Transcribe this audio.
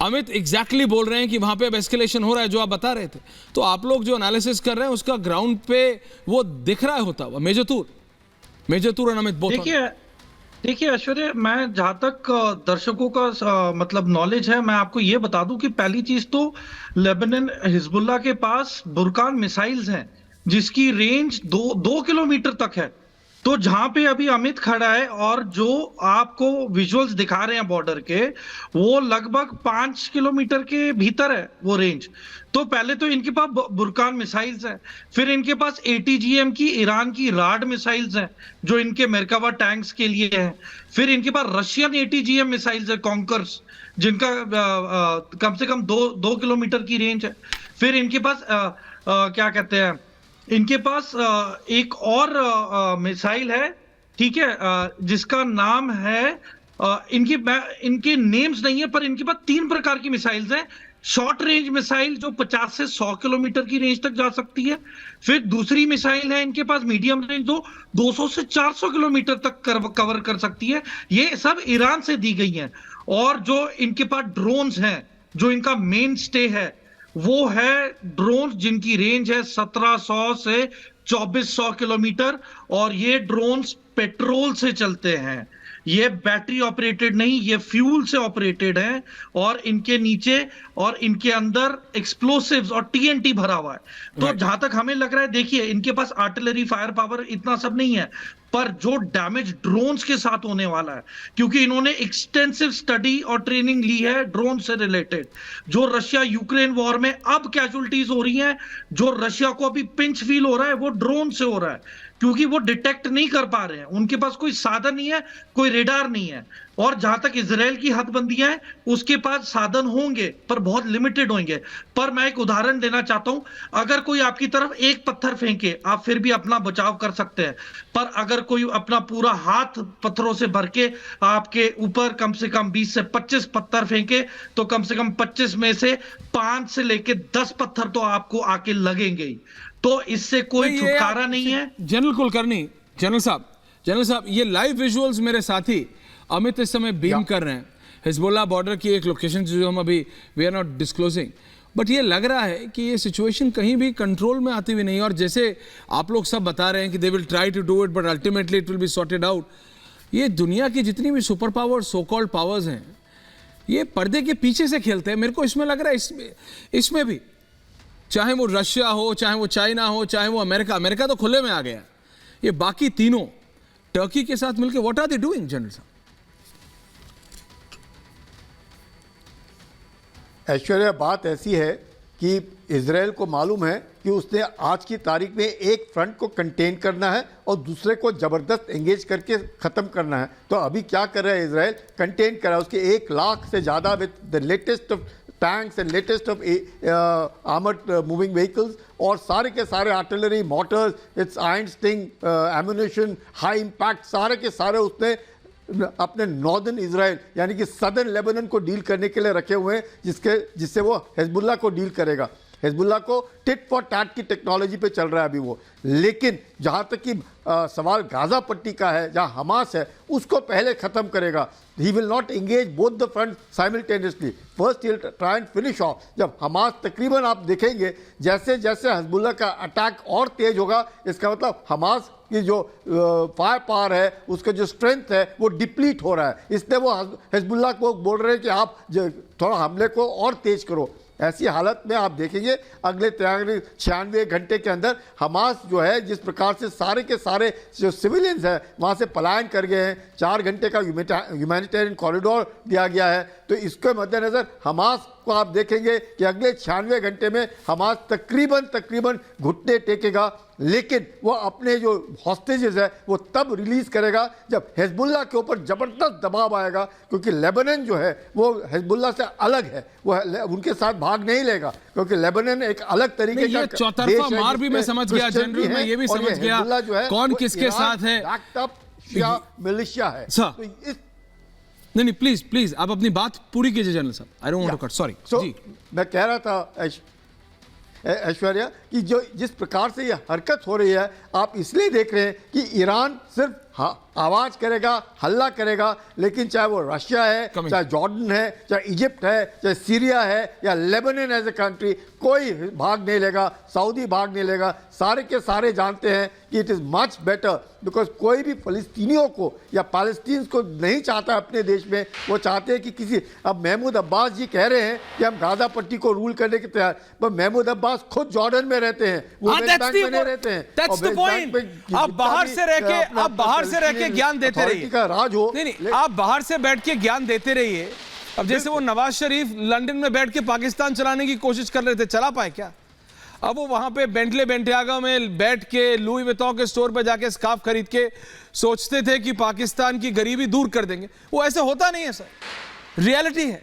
Amit exactly बोल रहे हैं कि वहां पे अब एस्केलेशन हो रहा है, जो आप बता रहे थे। तो आप लोग जो एनालिसिस कर रहे हैं उसका ग्राउंड पे वो दिख रहा है होता हुआ। मेजर तूर और अमित बोथ। देखिए ऐश्वर्या, मैं जहां तक दर्शकों का मतलब नॉलेज है, मैं आपको ये बता दूं कि पहली चीज तो लेबनान हिजबुल्लाह के पास बुरकान मिसाइल्स हैं जिसकी रेंज 2 किलोमीटर तक है। तो जहां पे अभी अमित खड़ा है और जो आपको विजुअल्स दिखा रहे हैं बॉर्डर के, वो लगभग 5 किलोमीटर के भीतर है वो रेंज। तो पहले तो इनके पास बुरकान मिसाइल्स है, फिर इनके पास एटीजीएम की ईरान की राड मिसाइल्स हैं जो इनके मेरकावा टैंक्स के लिए है। फिर इनके पास रशियन एटीजीएम मिसाइल्स है, कॉन्कर्स, जिनका कम से कम 2 किलोमीटर की रेंज है। फिर इनके पास क्या कहते हैं, इनके पास एक और मिसाइल है, ठीक है, जिसका नाम है इनके नेम्स नहीं है, पर इनके पास 3 प्रकार की मिसाइल्स हैं। शॉर्ट रेंज मिसाइल जो 50 से 100 किलोमीटर की रेंज तक जा सकती है। फिर दूसरी मिसाइल है इनके पास मीडियम रेंज, जो 200 से 400 किलोमीटर तक कवर कर सकती है। ये सब ईरान से दी गई हैं। और जो इनके पास ड्रोन्स हैं, जो इनका मेन स्टे है, वो है ड्रोन जिनकी रेंज है 1700 से 2400 किलोमीटर। और ये ड्रोन्स पेट्रोल से चलते हैं, ये बैटरी ऑपरेटेड नहीं, ये फ्यूल से ऑपरेटेड हैं। और इनके नीचे और इनके अंदर एक्सप्लोसिव्स और टीएनटी भरा हुआ है। तो जहां तक हमें लग रहा है, देखिए इनके पास आर्टिलरी फायर पावर इतना सब नहीं है, पर जो डैमेज ड्रोन्स के साथ होने वाला है, क्योंकि इन्होंने एक्सटेंसिव स्टडी और ट्रेनिंग ली है ड्रोन से रिलेटेड। जो रशिया यूक्रेन वॉर में अब कैजुअल्टीज हो रही हैं, जो रशिया को अभी पिंच फील हो रहा है, वो ड्रोन से हो रहा है, क्योंकि वो डिटेक्ट नहीं कर पा रहे हैं, उनके पास कोई साधन नहीं है, कोई रेडार नहीं है। और जहां तक इजराइल की हदबंदियां हैं, उसके पास साधन होंगे पर बहुत लिमिटेड होंगे। पर मैं एक उदाहरण देना चाहता हूं, अगर कोई आपकी तरफ एक पत्थर फेंके, आप फिर भी अपना बचाव कर सकते हैं। पर अगर कोई अपना पूरा हाथ पत्थरों से भर के आपके ऊपर कम से कम 20 से 25 पत्थर फेंके, तो कम से कम 25 में से 5 से लेके 10 पत्थर तो आपको आके लगेंगे ही। तो इससे कोई छुटकारा नहीं है। जनरल कुलकर्णी, जनरल साहब, ये लाइव विजुअल्स मेरे साथी अमित इस समय बीम कर रहे हैं हिजबुल्लाह बॉर्डर की एक लोकेशन जो हम अभी we are not disclosing, but ये लग रहा है कि ये सिचुएशन कहीं भी कंट्रोल में आती हुई नहीं। और जैसे आप लोग सब बता रहे हैं कि they will try to do it but ultimately it will be sorted out. ये दुनिया की जितनी भी superpower, so called powers हैं, ये पर्दे के पीछे से खेलते हैं। मेरे को इसमें लग रहा है इसमें भी, चाहे वो रशिया हो, चाहे वो चाइना हो, चाहे वो अमेरिका तो खुले में आ गया, ये बाकी तीनों टर्की के साथ मिलकर what are they doing general साहब? ऐश्वर्या, बात ऐसी है कि इजराइल को मालूम है कि उसने आज की तारीख में एक फ्रंट को कंटेन करना है और दूसरे को ज़बरदस्त एंगेज करके ख़त्म करना है। तो अभी क्या कर रहा है इजराइल? कंटेन कर रहा है। उसके 1 लाख से ज़्यादा with the latest of tanks and latest of armoured moving vehicles और सारे के सारे artillery, Motors, it's iron sting ammunition, high impact, सारे के सारे उसने अपने नॉर्दर्न इजराइल यानी कि सदर्न लेबनान को डील करने के लिए रखे हुए हैं, जिससे वो हिजबुल्लाह को डील करेगा। हिजबुल्लाह को टिट फॉर टैट की टेक्नोलॉजी पे चल रहा है अभी वो। लेकिन जहाँ तक कि सवाल गाजा पट्टी का है, जहाँ हमास है, उसको पहले ख़त्म करेगा। He will not engage both the front simultaneously. First he will try and finish off. जब हमास तकरीबन आप देखेंगे जैसे जैसे हिजबुल्लाह का अटैक और तेज होगा, इसका मतलब हमास की जो फायर पावर है, उसका जो स्ट्रेंथ है, वो डिप्लीट हो रहा है। इसलिए वो हिजबुल्लाह को बोल रहे हैं कि आप थोड़ा हमले को और तेज करो। ऐसी हालत में आप देखेंगे अगले 96 घंटे के अंदर हमास जो है, जिस प्रकार से सारे के सारे जो सिविलियंस हैं वहाँ से पलायन कर गए हैं, 4 घंटे का ह्यूमैनिटेरियन कॉरिडोर दिया गया है। तो इसके मद्देनज़र हमास को आप देखेंगे कि अगले 96 घंटे में हमास तकरीबन घुटने टेकेगा। लेकिन वो अपने जो हॉस्टेजेस है वो तब रिलीज करेगा जब हिजबुल्लाह के ऊपर जबरदस्त दबाव आएगा, क्योंकि लेबनान जो है वो हिजबुल्लाह से अलग है, वो उनके साथ भाग नहीं लेगा, क्योंकि लेबनान एक अलग तरीके का चौतरफा मार भी मैं समझ गया जनरल, मैं ये भी समझ गया जो है कौन किसके साथ है, मिलिशिया है। तो इस नहीं प्लीज आप अपनी बात पूरी कीजिए जनरल साहब, I don't want to cut, sorry जी। मैं कह रहा था ऐश्वर्या कि जो जिस प्रकार से ये हरकत हो रही है, आप इसलिए देख रहे हैं कि ईरान सिर्फ आवाज करेगा, हल्ला करेगा, लेकिन चाहे वो रशिया है, चाहे जॉर्डन है, चाहे इजिप्ट है, चाहे सीरिया है या लेबनान एज ए कंट्री, कोई भाग नहीं लेगा, सऊदी भाग नहीं लेगा। सारे के सारे जानते हैं कि it is much better, because कोई भी फलस्तीनियों को या पैलेस्टीन को नहीं चाहता अपने देश में। वो चाहते हैं कि किसी, अब महमूद अब्बास जी कह रहे हैं कि हम गाजा पट्टी को रूल करने के तैयार, पर महमूद अब्बास खुद जॉर्डन में रहते हैं, वो वेस्ट बैंक में नहीं रहते हैं। That's the point। आप बाहर से रह के ज्ञान देते रहिए, का राज हो, नहीं, आप बाहर से बैठ के ज्ञान देते रहिए। अब जैसे वो नवाज शरीफ लंदन में बैठ के पाकिस्तान चलाने की कोशिश कर रहे थे, चला पाए क्या? अब वो वहां पे बेंटले बेंटियागा में बैठ के लुई विटॉन के स्टोर पे जाके स्कार्फ खरीद के सोचते थे कि पाकिस्तान की गरीबी दूर कर देंगे। वो ऐसे होता नहीं है सर, रियलिटी है।